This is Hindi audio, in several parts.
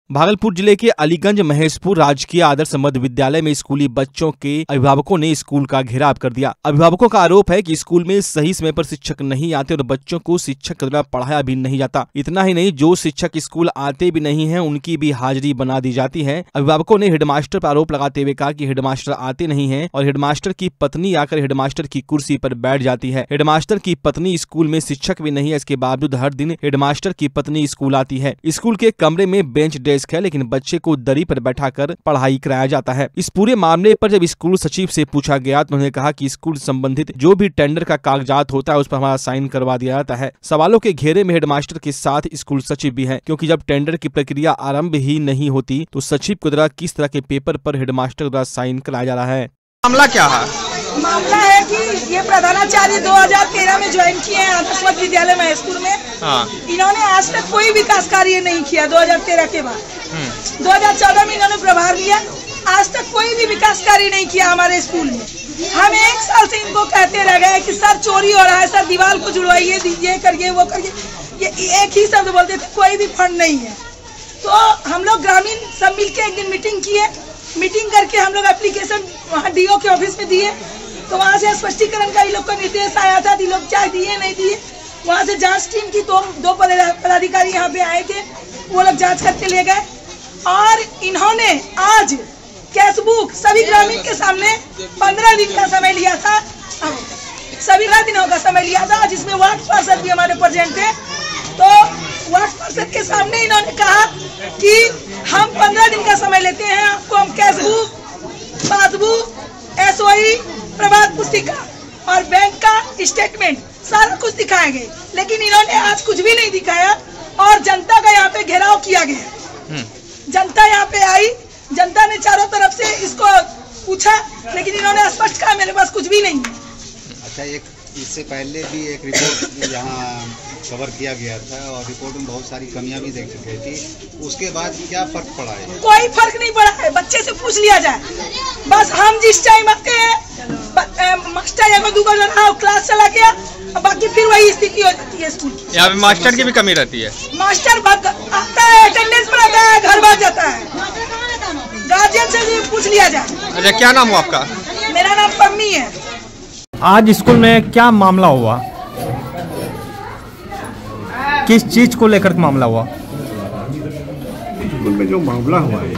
भागलपुर जिले के अलीगंज महेशपुर राजकीय आदर्श मध्य विद्यालय में स्कूली बच्चों के अभिभावकों ने स्कूल का घेराव कर दिया। अभिभावकों का आरोप है कि स्कूल में सही समय पर शिक्षक नहीं आते और बच्चों को शिक्षक के द्वारा पढ़ाया भी नहीं जाता। इतना ही नहीं, जो शिक्षक स्कूल आते भी नहीं हैं, उनकी भी हाजिरी बना दी जाती है। अभिभावकों ने हेडमास्टर पर आरोप लगाते हुए कहा कि हेडमास्टर आते नहीं है और हेडमास्टर की पत्नी आकर हेडमास्टर की कुर्सी पर बैठ जाती है। हेडमास्टर की पत्नी स्कूल में शिक्षक भी नहीं है, इसके बावजूद हर दिन हेडमास्टर की पत्नी स्कूल आती है। स्कूल के कमरे में बेंच डेस्क है, लेकिन बच्चे को दरी पर बैठाकर पढ़ाई कराया जाता है। इस पूरे मामले पर जब स्कूल सचिव से पूछा गया तो उन्होंने कहा कि स्कूल संबंधित जो भी टेंडर का कागजात होता है उस पर हमारा साइन करवा दिया जाता है। सवालों के घेरे में हेडमास्टर के साथ स्कूल सचिव भी है, क्योंकि जब टेंडर की प्रक्रिया आरंभ ही नहीं होती तो सचिव के द्वारा किस तरह के पेपर पर हेडमास्टर द्वारा साइन कराया जा रहा है। मामला क्या है? मामला है कि ये प्रधानाचार्य 2013 में ज्वाइन किए हैं आदर्श मध्य विद्यालय महेशपुर में। इन्होंने आज तक कोई विकास कार्य नहीं किया। 2013 के बाद 2014 में इन्होंने प्रभार लिया, आज तक कोई भी विकास कार्य नहीं किया हमारे स्कूल में। हम 1 साल से इनको कहते रह गए कि सर चोरी हो रहा है, सर दीवार को जुड़वाइए, दीजिए करिए वो करिए, ये एक ही शब्द बोलते थे, कोई भी फंड नहीं है। तो हम लोग ग्रामीण सब मिल के एक दिन मीटिंग किए। मीटिंग करके हम लोग एप्लीकेशन वहाँ डीओ के ऑफिस में दिए, तो वहाँ से स्पष्टीकरण का इन लोग का निर्देश आया था। इन लोग चाहे दिए नहीं दिए, वहाँ से जांच टीम की दो पदाधिकारी यहाँ पे आए थे, वो लोग जांच करके ले गए। और इन्होंने आज कैशबुक सभी ग्रामीण के सामने 15 दिन का समय लिया था, सभी दिनों का समय लिया था, जिसमें वार्ड पार्षद भी हमारे प्रेजेंट थे। तो वार्ड पार्षद के सामने इन्होंने कहा कि हम 15 दिन का समय लेते हैं, आपको हम कैशबुक, पासबुक, SOI, प्रभात पुस्तिका और बैंक का स्टेटमेंट सारा कुछ दिखाएंगे। लेकिन इन्होंने आज कुछ भी नहीं दिखाया और जनता का यहाँ पे घेराव किया गया। जनता यहाँ पे आई, जनता ने चारों तरफ से इसको पूछा, लेकिन इन्होंने स्पष्ट कहा मेरे पास कुछ भी नहीं है। अच्छा, इससे पहले भी एक रिपोर्ट यहाँ कवर किया गया था और रिपोर्ट में बहुत सारी कमियां भी देख चुकी थी। उसके बाद क्या फर्क पड़ा है? कोई फर्क नहीं पड़ा है। बच्चे से पूछ लिया जाए, बस हम जिस टाइम आते हैं मास्टर या दूसरा क्लास चला गया, बाकी फिर वही स्थिति हो जाती है स्कूल की। यहाँ पे मास्टर की भी कमी रहती है। मास्टर आता है, अटेंडेंस पर आता है, घर भाग जाता है। गार्जियन से भी पूछ लिया जाए। अच्छा, क्या नाम हुआ आपका? मेरा नाम पम्मी है। आज स्कूल में क्या मामला हुआ, किस चीज को लेकर मामला हुआ? स्कूल में जो मामला हुआ है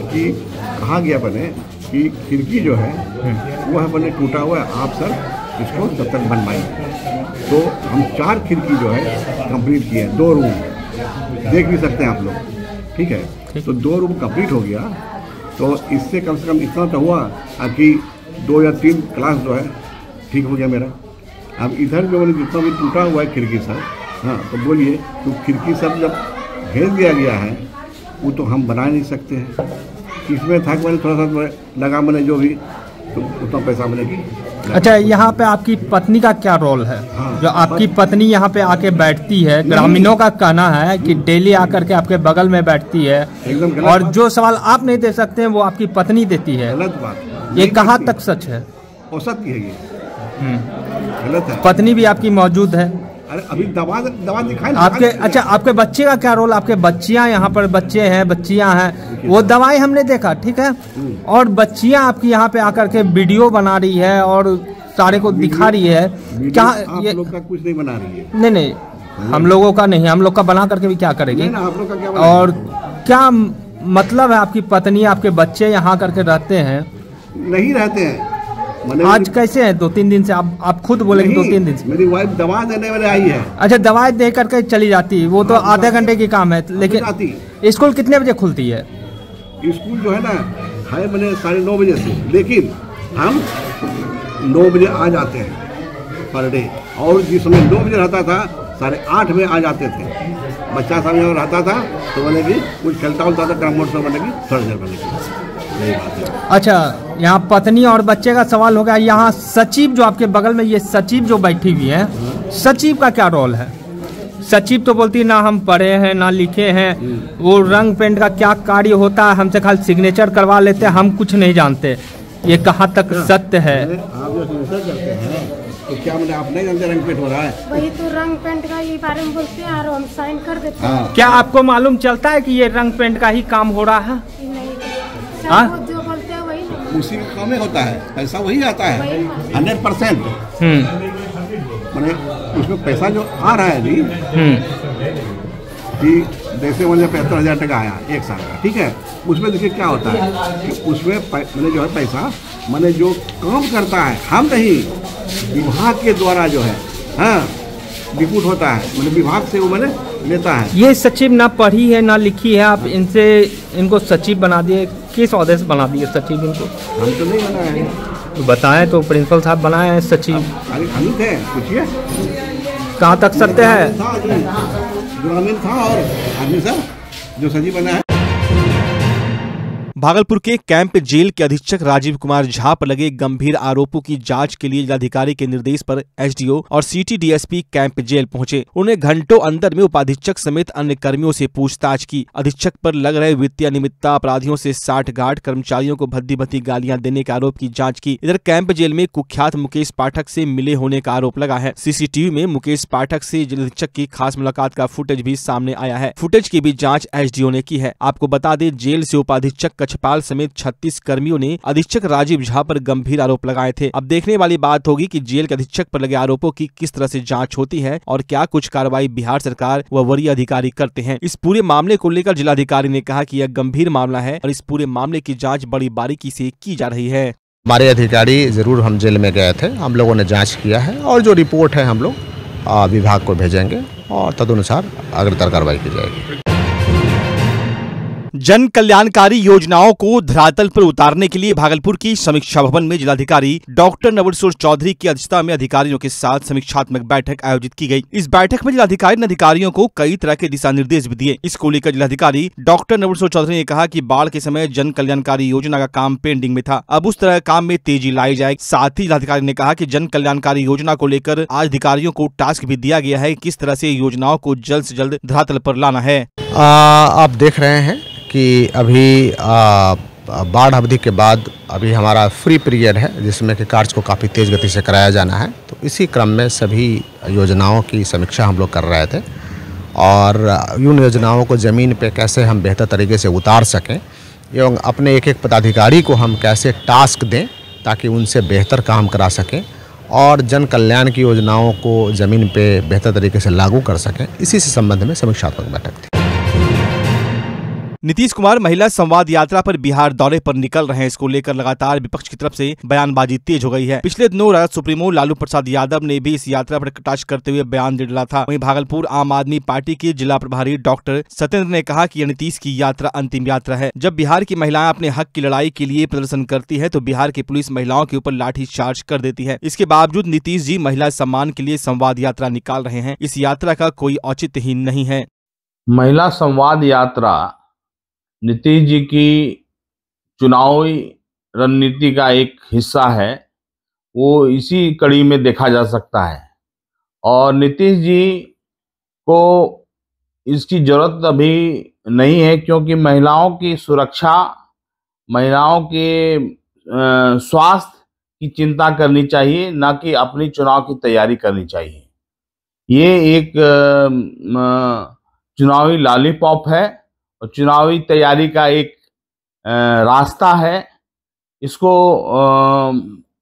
कि कहा गया बने कि खिड़की जो है वो है बने टूटा हुआ है, आप सर इसको जब तक बनवाइए। तो हम 4 खिड़की जो है कंप्लीट किए हैं, 2 रूम देख भी सकते हैं आप लोग, ठीक है। तो 2 रूम कंप्लीट हो गया, तो इससे कम से कम इतना तो हुआ कि 2 या 3 क्लास जो है ठीक हो गया मेरा। अब इधर जो जितना भी टूटा हुआ है खिड़की सब, हाँ तो बोलिए, तो खिड़की सब जब भेज दिया गया है वो तो हम बना नहीं सकते हैं। इसमें था कि मैंने थोड़ा सा लगा, मैंने जो भी तो उतना पैसा मैंने। अच्छा, यहाँ पे आपकी पत्नी का क्या रोल है? हाँ, जो आपकी पत्नी यहाँ पे आके बैठती है, ग्रामीणों का कहना है कि डेली आकर के आपके बगल में बैठती है और जो सवाल आप नहीं दे सकते हैं वो आपकी पत्नी देती है। गलत बात। ये कहाँ तक सच है? औसत की है ये, गलत है। पत्नी भी आपकी मौजूद है? अरे अभी दवा दिखाई आपके। अच्छा, आपके बच्चे का क्या रोल? आपके बच्चियां यहाँ पर बच्चे हैं, बच्चियां हैं, वो दवाई हमने देखा, ठीक है, और बच्चियां आपकी यहाँ पे आकर के वीडियो बना रही है और सारे को दिखा रही है। क्या आप लोग का कुछ नहीं बना रही है? नहीं, हम लोगों का नहीं, हम लोग का बना करके भी क्या करेगी? आप लोग का क्या और क्या मतलब है आपकी पत्नी, आपके बच्चे यहाँ करके रहते हैं? नहीं रहते हैं। आज कैसे है? 2-3 दिन से आप खुद बोलेंगे 2-3 दिन से। मेरी वाइफ दवा देने वाले आई है। अच्छा, दवाई दे करके चली जाती, वो तो आधे घंटे की काम है। लेकिन स्कूल कितने बजे खुलती है? स्कूल जो है ना है मैंने 9:30 बजे से, लेकिन हम 9 बजे आ जाते हैं पर डे। और जिस समय 9 बजे रहता था 8:30 में आ जाते थे। बच्चा सब यहाँ रहता था तो मैंने कि कुछ खेलता होता था, क्रम मोड से मैंने कि थोड़ा देर बनेगी। अच्छा, यहाँ पत्नी और बच्चे का सवाल हो गया। यहाँ सचिव जो आपके बगल में, ये सचिव जो बैठी हुई है, सचिव का क्या रोल है? सचिव तो बोलती ना हम पढ़े हैं ना लिखे हैं, वो रंग पेंट का क्या कार्य होता है हमसे खाली सिग्नेचर करवा लेते हैं, हम कुछ नहीं जानते। ये कहाँ तक सत्य है? आप जो सिग्नेचर करते हैं तो क्या मैंने आप नहीं जानते रंग पेंट हो रहा है? वही तो रंग पेंट का ये बारे में बोलते हैं और हम साइन कर देते हैं। क्या आपको मालूम चलता है कि ये रंग पेंट का ही काम हो रहा है? नहीं, हाँ? सब जो बोलते हैं वही नहीं। उसी में काम होता है, पैसा वही आता है 100%। मैंने उसमें पैसा जो आ रहा है अभी कि जैसे मुझे 75,000 टका आया 1 साल का, ठीक है। उसमें देखिए क्या होता है कि उसमें मैंने जो है पैसा मैंने जो काम करता है हम नहीं, विभाग के द्वारा जो है हाँ डिपूट होता है, मतलब विभाग से वो मैंने लेता है। ये सचिव ना पढ़ी है ना लिखी है, आप इनको सचिव बना दिए, किस ओहदे से बना दिए सचिव इनको? हम तो नहीं बनाए हैं। तो बताएं तो प्रिंसिपल साहब बनाए हैं सचिव। हम थे, पूछिए कहाँ तक सत्य है? ग्रामीण था और आदमी सर जो सचिव बना है। भागलपुर के कैंप जेल के अधीक्षक राजीव कुमार झा पर लगे गंभीर आरोपों की जांच के लिए जिलाधिकारी के निर्देश पर एसडीओ और सिटी डीएसपी कैंप जेल पहुंचे। उन्होंने घंटों अंदर में उपाधीक्षक समेत अन्य कर्मियों से पूछताछ की। अधीक्षक पर लग रहे वित्तीय अनियमितता, अपराधियों से साठगांठ, कर्मचारियों को भद्दी भद्दी गालियां देने के आरोप की जाँच की। इधर कैंप जेल में कुख्यात मुकेश पाठक से मिले होने का आरोप लगा है। सीसीटीवी में मुकेश पाठक से जेल अधीक्षक की खास मुलाकात का फुटेज भी सामने आया है। फुटेज की भी जाँच एसडीओ ने की है। आपको बता दें, जेल से उपाधीक्षक कछपाल समेत 36 कर्मियों ने अधीक्षक राजीव झा पर गंभीर आरोप लगाए थे। अब देखने वाली बात होगी कि जेल के अधीक्षक पर लगे आरोपों की किस तरह से जांच होती है और क्या कुछ कार्रवाई बिहार सरकार व वरीय अधिकारी करते हैं। इस पूरे मामले को लेकर जिलाधिकारी ने कहा कि यह गंभीर मामला है और इस पूरे मामले की जाँच बड़ी बारीकी से की जा रही है। हमारे अधिकारी जरूर हम जेल में गए थे, हम लोगों ने जाँच किया है और जो रिपोर्ट है हम लोग विभाग को भेजेंगे और तदनुसार अग्रतर कार्रवाई की जाएगी। जन कल्याणकारी योजनाओं को धरातल पर उतारने के लिए भागलपुर की समीक्षा भवन में जिलाधिकारी डॉक्टर नवल किशोर चौधरी की अध्यक्षता में अधिकारियों के साथ समीक्षात्मक बैठक आयोजित की गई। इस बैठक में जिलाधिकारी ने अधिकारियों को कई तरह के दिशा निर्देश भी दिए। इसको लेकर जिलाधिकारी डॉक्टर नवल किशोर चौधरी ने कहा कि बाढ़ के समय जन कल्याणकारी योजना का काम पेंडिंग में था, अब उस तरह काम में तेजी लाई जाए। साथ ही जिलाधिकारी ने कहा कि जन कल्याणकारी योजना को लेकर आज अधिकारियों को टास्क भी दिया गया है, किस तरह से योजनाओं को जल्द से जल्द धरातल पर लाना है। आप देख रहे हैं कि अभी बाढ़ अवधि के बाद अभी हमारा फ्री पीरियड है, जिसमें कि कार्य को काफ़ी तेज़ गति से कराया जाना है। तो इसी क्रम में सभी योजनाओं की समीक्षा हम लोग कर रहे थे और उन योजनाओं को ज़मीन पे कैसे हम बेहतर तरीके से उतार सकें एवं अपने एक एक पदाधिकारी को हम कैसे टास्क दें ताकि उनसे बेहतर काम करा सकें और जन कल्याण की योजनाओं को ज़मीन पे बेहतर तरीके से लागू कर सकें। इसी से संबंध में समीक्षात्मक बैठक थी। नीतीश कुमार महिला संवाद यात्रा पर बिहार दौरे पर निकल रहे हैं। इसको लेकर लगातार विपक्ष की तरफ से बयानबाजी तेज हो गई है। पिछले दिनों राजद सुप्रीमो लालू प्रसाद यादव ने भी इस यात्रा पर कटाक्ष करते हुए बयान दे डाला था। वहीं भागलपुर आम आदमी पार्टी के जिला प्रभारी डॉक्टर सत्येंद्र ने कहा कि नीतीश की यात्रा अंतिम यात्रा है। जब बिहार की महिलाएं अपने हक की लड़ाई के लिए प्रदर्शन करती है तो बिहार की पुलिस महिलाओं के ऊपर लाठी चार्ज कर देती है। इसके बावजूद नीतीश जी महिला सम्मान के लिए संवाद यात्रा निकाल रहे हैं। इस यात्रा का कोई औचित्य ही नहीं है। महिला संवाद यात्रा नीतीश जी की चुनावी रणनीति का एक हिस्सा है, वो इसी कड़ी में देखा जा सकता है और नीतीश जी को इसकी जरूरत अभी नहीं है, क्योंकि महिलाओं की सुरक्षा, महिलाओं के स्वास्थ्य की चिंता करनी चाहिए, ना कि अपनी चुनाव की तैयारी करनी चाहिए। ये एक चुनावी लॉलीपॉप है और चुनावी तैयारी का एक रास्ता है। इसको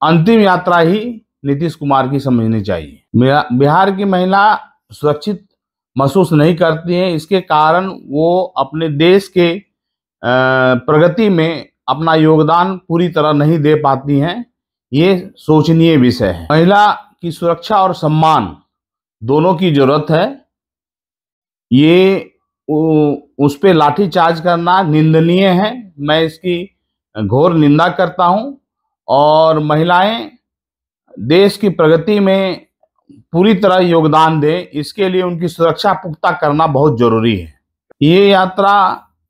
अंतिम यात्रा ही नीतीश कुमार की समझनी चाहिए। बिहार की महिला सुरक्षित महसूस नहीं करती है, इसके कारण वो अपने देश के प्रगति में अपना योगदान पूरी तरह नहीं दे पाती हैं। ये सोचनीय विषय है। महिला की सुरक्षा और सम्मान दोनों की जरूरत है। ये उस पे लाठीचार्ज करना निंदनीय है, मैं इसकी घोर निंदा करता हूं और महिलाएं देश की प्रगति में पूरी तरह योगदान दें, इसके लिए उनकी सुरक्षा पुख्ता करना बहुत जरूरी है। ये यात्रा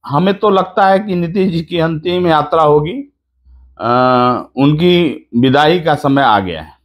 हमें तो लगता है कि नीतीश जी की अंतिम यात्रा होगी, उनकी विदाई का समय आ गया है।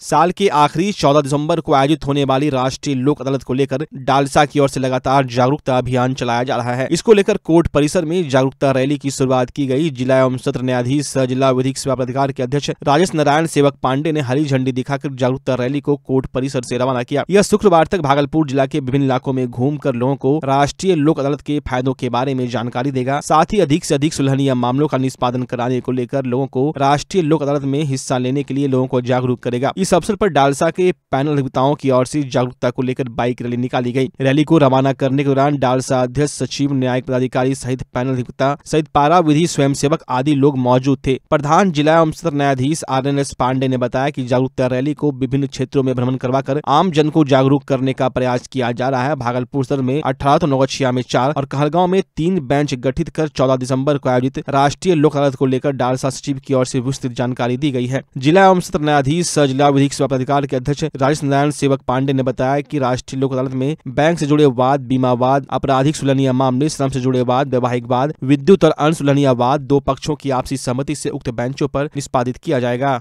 साल के आखिरी 14 दिसंबर को आयोजित होने वाली राष्ट्रीय लोक अदालत को लेकर डालसा की ओर से लगातार जागरूकता अभियान चलाया जा रहा है। इसको लेकर कोर्ट परिसर में जागरूकता रैली की शुरुआत की गई। जिला एवं सत्र न्यायाधीश जिला विधिक सेवा प्राधिकार के अध्यक्ष राजेश नारायण सेवक पांडे ने हरी झंडी दिखाकर जागरूकता रैली को कोर्ट परिसर से रवाना किया। यह शुक्रवार तक भागलपुर जिला के विभिन्न इलाकों में घूमकर लोगों को राष्ट्रीय लोक अदालत के फायदों के बारे में जानकारी देगा। साथ ही अधिक से अधिक सुलहनीय मामलों का निष्पादन कराने को लेकर लोगों को राष्ट्रीय लोक अदालत में हिस्सा लेने के लिए लोगों को जागरूक करेगा। इस अवसर पर डालसा के पैनल अधिवक्ताओं की ओर से जागरूकता को लेकर बाइक रैली निकाली गई। रैली को रवाना करने के दौरान डालसा अध्यक्ष, सचिव, न्यायिक पदाधिकारी सहित पैनल अधिवक्ता सहित पारा विधि स्वयंसेवक आदि लोग मौजूद थे। प्रधान जिला एवं सत्र न्यायाधीश RNS पांडे ने बताया कि जागरूकता रैली को विभिन्न क्षेत्रों में भ्रमण करवाकर आम जन को जागरूक करने का प्रयास किया जा रहा है। भागलपुर सदर में 18 तो नौगछिया में 4 और कहलगांव में 3 बेंच गठित कर 14 दिसंबर को आयोजित राष्ट्रीय लोक अदालत को लेकर डालसा सचिव की ओर से विस्तृत जानकारी दी गई है। जिला एवं सत्र न्यायाधीश जिला विधिक सेवा प्राधिकार के अध्यक्ष राजेश नारायण सेवक पांडे ने बताया कि राष्ट्रीय लोक अदालत में बैंक से जुड़े वाद, बीमा वाद, आपराधिक सुलहनीय मामले, श्रम से जुड़े वाद, वैवाहिक वाद, विद्युत और अन्य सुलहनीय वाद 2 पक्षों की आपसी सहमति से उक्त बेंचों पर निष्पादित किया जाएगा।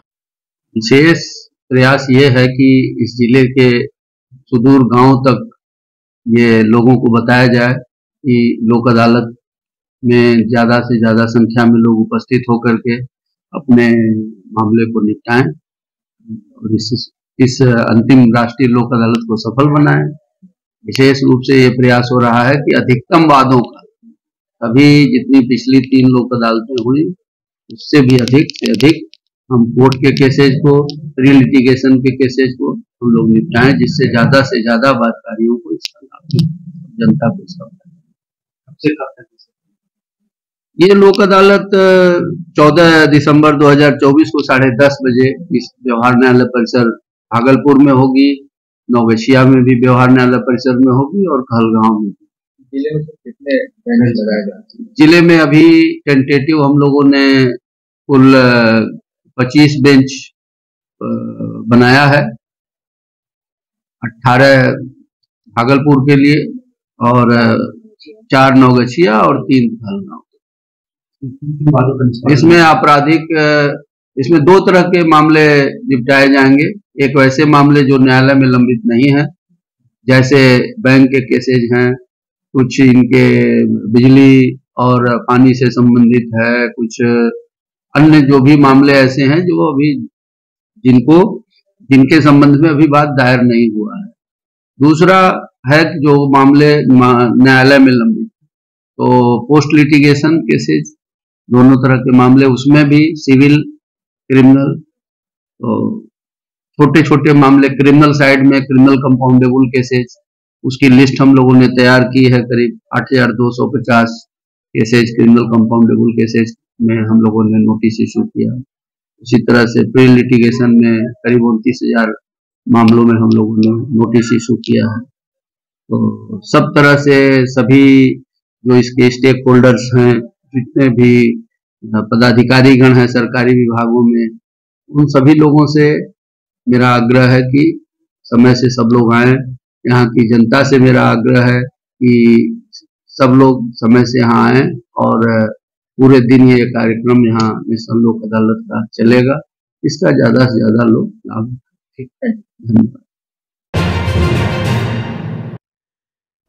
विशेष प्रयास ये है कि इस जिले के सुदूर गांव तक ये लोगों को बताया जाए कि लोक अदालत में ज्यादा से ज्यादा संख्या में लोग उपस्थित होकर के अपने मामले को निपटाएं और इस अंतिम राष्ट्रीय लोक अदालत को सफल बनाएं। विशेष रूप से ये प्रयास हो रहा है कि अधिकतम वादों का, अभी जितनी पिछली 3 लोक अदालतें हुई उससे भी अधिक से अधिक हम कोर्ट के केसेज को, प्री लिटिगेशन के केसेज को हम लोग निपटाएं, जिससे ज्यादा से ज्यादा वादकारियों को इसका लाभ, जनता को इसका लाभ। ये लोक अदालत 14 दिसंबर 2024 को 10:30 बजे इस व्यवहार न्यायालय परिसर भागलपुर में होगी, नौगछिया में भी व्यवहार न्यायालय परिसर में होगी और कहलगांव में भी। जिले में कितने बेंच लगाए गए? जिले में अभी टेंटेटिव हम लोगों ने कुल 25 बेंच बनाया है, 18 भागलपुर के लिए और 4 नौगछिया और 3 कहलगांव। इसमें आपराधिक, इसमें 2 तरह के मामले निपटाए जाएंगे। एक वैसे मामले जो न्यायालय में लंबित नहीं है, जैसे बैंक के केसेज हैं, कुछ इनके बिजली और पानी से संबंधित है, कुछ अन्य जो भी मामले ऐसे हैं जो अभी जिनके संबंध में अभी बात दायर नहीं हुआ है। दूसरा है जो मामले न्यायालय में लंबित, तो पोस्ट लिटिगेशन केसेज, दोनों तरह के मामले, उसमें भी सिविल, क्रिमिनल, तो छोटे छोटे मामले क्रिमिनल साइड में क्रिमिनल कंपाउंडेबल केसेज, उसकी लिस्ट हम लोगों ने तैयार की है। करीब 8250 केसेज क्रिमिनल कंपाउंडेबल केसेज में हम लोगों ने नोटिस इशू किया। उसी तरह से प्री लिटिगेशन में करीब 29,000 मामलों में हम लोगों ने नोटिस इशू किया है। तो सब तरह से सभी जो इसके स्टेक होल्डर्स हैं, जितने भी पदाधिकारी गण हैं सरकारी विभागों में, उन सभी लोगों से मेरा आग्रह है कि समय से सब लोग आएं। यहाँ की जनता से मेरा आग्रह है कि सब लोग समय से यहाँ आएं और पूरे दिन ये कार्यक्रम यहाँ नेशनल लोक अदालत का चलेगा। इसका ज्यादा से ज्यादा लोग लाभ। ठीक है, धन्यवाद।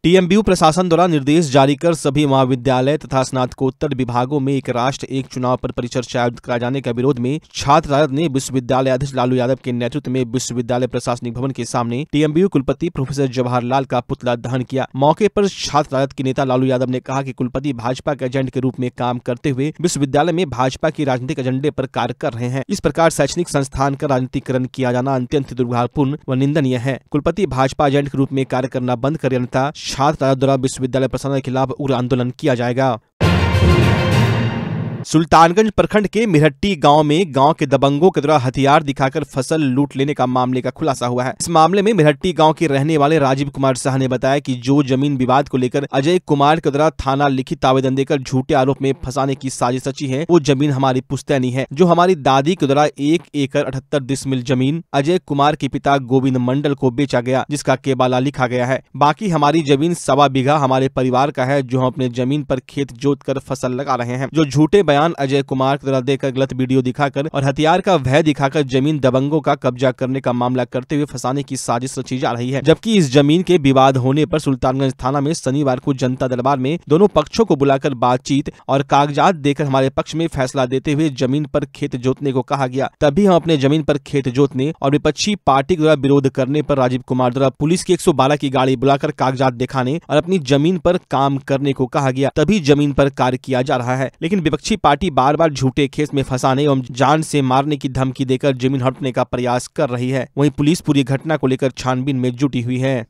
TMBU प्रशासन द्वारा निर्देश जारी कर सभी महाविद्यालय तथा स्नातकोत्तर विभागों में एक राष्ट्र एक चुनाव पर परिचर्चा आयोजित कराए जाने के विरोध में छात्र राजद ने विश्वविद्यालय अध्यक्ष लालू यादव के नेतृत्व में विश्वविद्यालय प्रशासनिक भवन के सामने TMBU कुलपति प्रोफेसर जवाहरलाल का पुतला दहन किया। मौके पर छात्र राजद के नेता लालू यादव ने कहा कि कुलपति भाजपा के एजेंट के रूप में काम करते हुए विश्वविद्यालय में भाजपा की राजनीतिक एजेंडे पर कार्य कर रहे हैं। इस प्रकार शैक्षणिक संस्थान का राजनीतिकरण किया जाना अत्यंत दुर्भाग्यपूर्ण व निंदनीय है। कुलपति भाजपा एजेंट के रूप में कार्य करना बंद करें, अन्यथा छात्र राजद द्वारा विश्वविद्यालय प्रशासन के खिलाफ उग्र आंदोलन किया जाएगा। सुल्तानगंज प्रखंड के मिरहट्टी गांव में गांव के दबंगों के द्वारा हथियार दिखाकर फसल लूट लेने का मामले का खुलासा हुआ है। इस मामले में मिरहट्टी गांव के रहने वाले राजीव कुमार शाह ने बताया कि जो जमीन विवाद को लेकर अजय कुमार के द्वारा थाना लिखित आवेदन देकर झूठे आरोप में फंसाने की साजिश रची है, वो जमीन हमारी पुश्तैनी है। जो हमारी दादी के द्वारा 1 एकड़ 78 डिसमिल जमीन अजय कुमार के पिता गोविंद मंडल को बेचा गया, जिसका केबाला लिखा गया है। बाकी हमारी जमीन 1.25 बीघा हमारे परिवार का है, जो हम अपने जमीन पर खेत जोत कर फसल लगा रहे हैं। जो झूठे बयान अजय कुमार के द्वारा देकर गलत वीडियो दिखाकर और हथियार का भय दिखाकर जमीन दबंगों का कब्जा करने का मामला करते हुए फंसाने की साजिश रची जा रही है। जबकि इस जमीन के विवाद होने पर सुल्तानगंज थाना में शनिवार को जनता दरबार में दोनों पक्षों को बुलाकर बातचीत और कागजात देकर हमारे पक्ष में फैसला देते हुए जमीन पर खेत जोतने को कहा गया। तभी हम अपने जमीन पर खेत जोतने और विपक्षी पार्टी द्वारा विरोध करने पर राजीव कुमार द्वारा पुलिस की 112 की गाड़ी बुलाकर कागजात दिखाने और अपनी जमीन पर काम करने को कहा गया, तभी जमीन पर कार्य किया जा रहा है। लेकिन विपक्षी पार्टी बार बार झूठे केस में फंसाने एवं जान से मारने की धमकी देकर जमीन हड़पने का प्रयास कर रही है। वहीं पुलिस पूरी घटना को लेकर छानबीन में जुटी हुई है।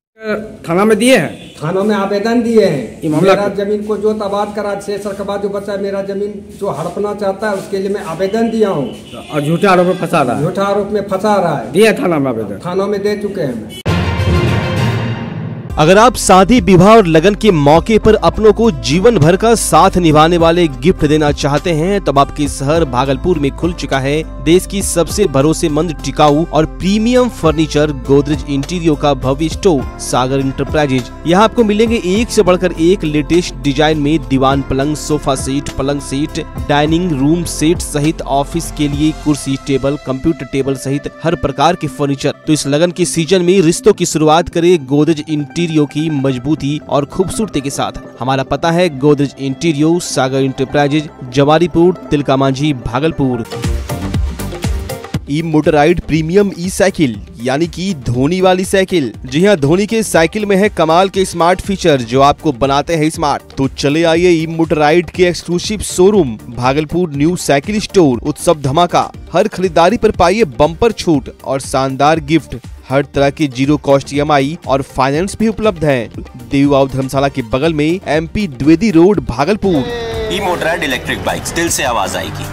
थाना में दिए हैं, थानों में आवेदन दिए हैं। मेरा जमीन को जो तबाद करा शेषर के बाद जो बचा मेरा जमीन जो हड़पना चाहता है उसके लिए मैं आवेदन दिया हूँ और झूठे आरोप में फंसा रहा है, झूठा आरोप में फंसा रहा है। दिया थाना में आवेदन, थानों में दे चुके हैं। अगर आप शादी विवाह और लगन के मौके पर अपनों को जीवन भर का साथ निभाने वाले गिफ्ट देना चाहते हैं तब आपके शहर भागलपुर में खुल चुका है देश की सबसे भरोसेमंद, टिकाऊ और प्रीमियम फर्नीचर गोदरेज इंटीरियो का भव्य स्टोर सागर इंटरप्राइजेज। यहाँ आपको मिलेंगे एक से बढ़कर एक लेटेस्ट डिजाइन में दीवान पलंग, सोफा सेट, पलंग सेट, डाइनिंग रूम सेट सहित ऑफिस के लिए कुर्सी टेबल, कंप्यूटर टेबल सहित हर प्रकार के फर्नीचर। तो इस लगन के सीजन में रिश्तों की शुरुआत करे गोदरेज इंटीरियो की मजबूती और खूबसूरती के साथ। हमारा पता है गोदरेज इंटीरियो सागर इंटरप्राइजेज, जवारीपुर, तिलका मांझी, भागलपुर। ई मोटराइड प्रीमियम ई साइकिल यानी कि धोनी वाली साइकिल। जी हाँ, धोनी के साइकिल में है कमाल के स्मार्ट फीचर जो आपको बनाते हैं स्मार्ट। तो चले आइए ई मोटराइड के exclusive showroom Bhagalpur new cycle store. उत्सव धमाका, हर खरीदारी पर पाइए बम्पर छूट और शानदार गिफ्ट। हर तरह की जीरो कॉस्ट EMI और फाइनेंस भी उपलब्ध है। देव धर्मशाला के बगल में MP द्विवेदी रोड भागलपुर। ई मोटराइड इलेक्ट्रिक बाइक, दिल से आवाज आएगी।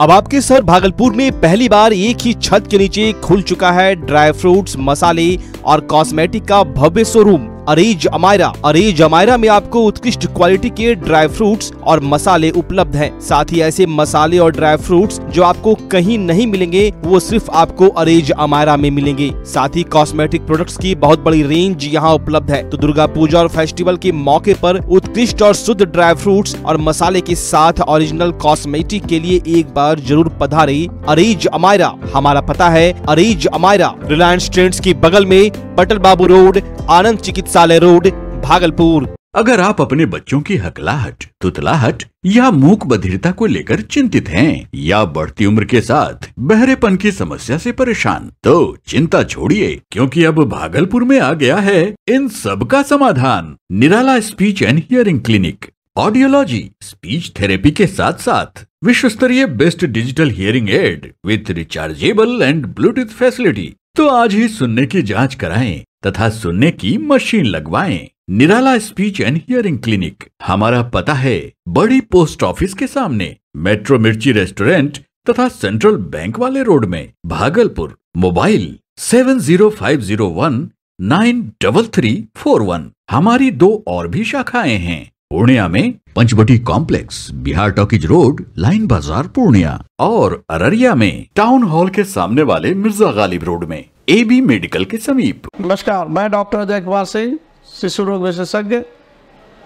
अब आपके शहर भागलपुर में पहली बार एक ही छत के नीचे खुल चुका है ड्राई फ्रूट्स, मसाले और कॉस्मेटिक का भव्य शोरूम अरेज अमायरा। अरेज अमायरा में आपको उत्कृष्ट क्वालिटी के ड्राई फ्रूट्स और मसाले उपलब्ध हैं। साथ ही ऐसे मसाले और ड्राई फ्रूट्स जो आपको कहीं नहीं मिलेंगे वो सिर्फ आपको अरेज अमायरा में मिलेंगे। साथ ही कॉस्मेटिक प्रोडक्ट्स की बहुत बड़ी रेंज यहाँ उपलब्ध है। तो दुर्गा पूजा और फेस्टिवल के मौके पर उत्कृष्ट और शुद्ध ड्राई फ्रूट्स और मसाले के साथ ओरिजिनल कॉस्मेटिक के लिए एक बार जरूर पधारे अरेज अमायरा। हमारा पता है अरेज अमायरा, रिलायंस ट्रेंड्स के बगल में, पटल बाबू रोड, आनंद चिकित्सालय रोड, भागलपुर। अगर आप अपने बच्चों की हकलाहट, तुतलाहट या मूक बधिरता को लेकर चिंतित हैं या बढ़ती उम्र के साथ बहरेपन की समस्या से परेशान, तो चिंता छोड़िए, क्योंकि अब भागलपुर में आ गया है इन सब का समाधान। Nirala speech and hearing clinic. Audiology, speech therapy के साथ साथ विश्व स्तरीय best digital hearing aid with rechargeable and bluetooth facility. तो आज ही सुनने की जांच कराएं तथा सुनने की मशीन लगवाएं। निराला स्पीच एंड हियरिंग क्लिनिक। हमारा पता है बड़ी पोस्ट ऑफिस के सामने, मेट्रो मिर्ची रेस्टोरेंट तथा सेंट्रल बैंक वाले रोड में, भागलपुर। मोबाइल 7050193341। हमारी 2 और भी शाखाएं हैं, पूर्णिया में Panchavati complex, Bihar talkies road, line Bazar Purnia, और अररिया में टाउन हॉल के सामने वाले मिर्जा गालिब रोड में, AB मेडिकल के समीप। नमस्कार, मैं डॉक्टर अजय कुमार सिंह, शिशु रोग विशेषज्ञ,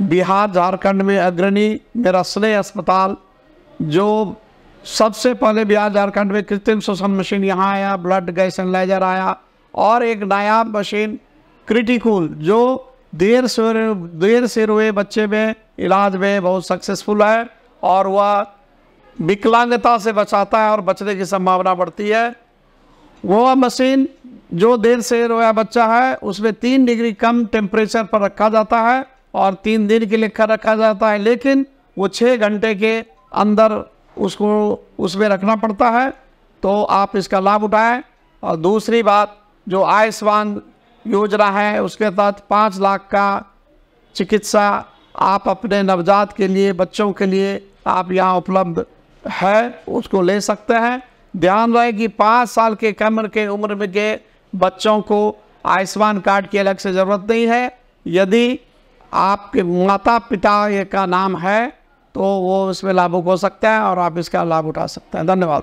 बिहार झारखंड में अग्रणी। मेरा स्नेह अस्पताल जो सबसे पहले बिहार झारखंड में कृत्रिम श्वसन मशीन यहाँ आया, ब्लड गैस एनालाइजर आया, और एक नायाब मशीन क्रिटिकल जो देर से रोए बच्चे में इलाज में बहुत सक्सेसफुल है और वह विकलांगता से बचाता है और बचने की संभावना बढ़ती है। वो मशीन जो देर से रोया बच्चा है उसमें 3 डिग्री कम टेम्परेचर पर रखा जाता है और 3 दिन के लिए रखा जाता है, लेकिन वो 6 घंटे के अंदर उसको उसमें रखना पड़ता है। तो आप इसका लाभ उठाएं। और दूसरी बात, जो आयुष्मान योजना है उसके तहत 5 लाख का चिकित्सा आप अपने नवजात के लिए, बच्चों के लिए आप यहाँ उपलब्ध है, उसको ले सकते हैं। ध्यान रहे कि 5 साल के कम के उम्र में के बच्चों को आयुष्मान कार्ड की अलग से ज़रूरत नहीं है। यदि आपके माता पिता का नाम है तो वो इसमें लाभुक हो सकता है और आप इसका लाभ उठा सकते हैं। धन्यवाद।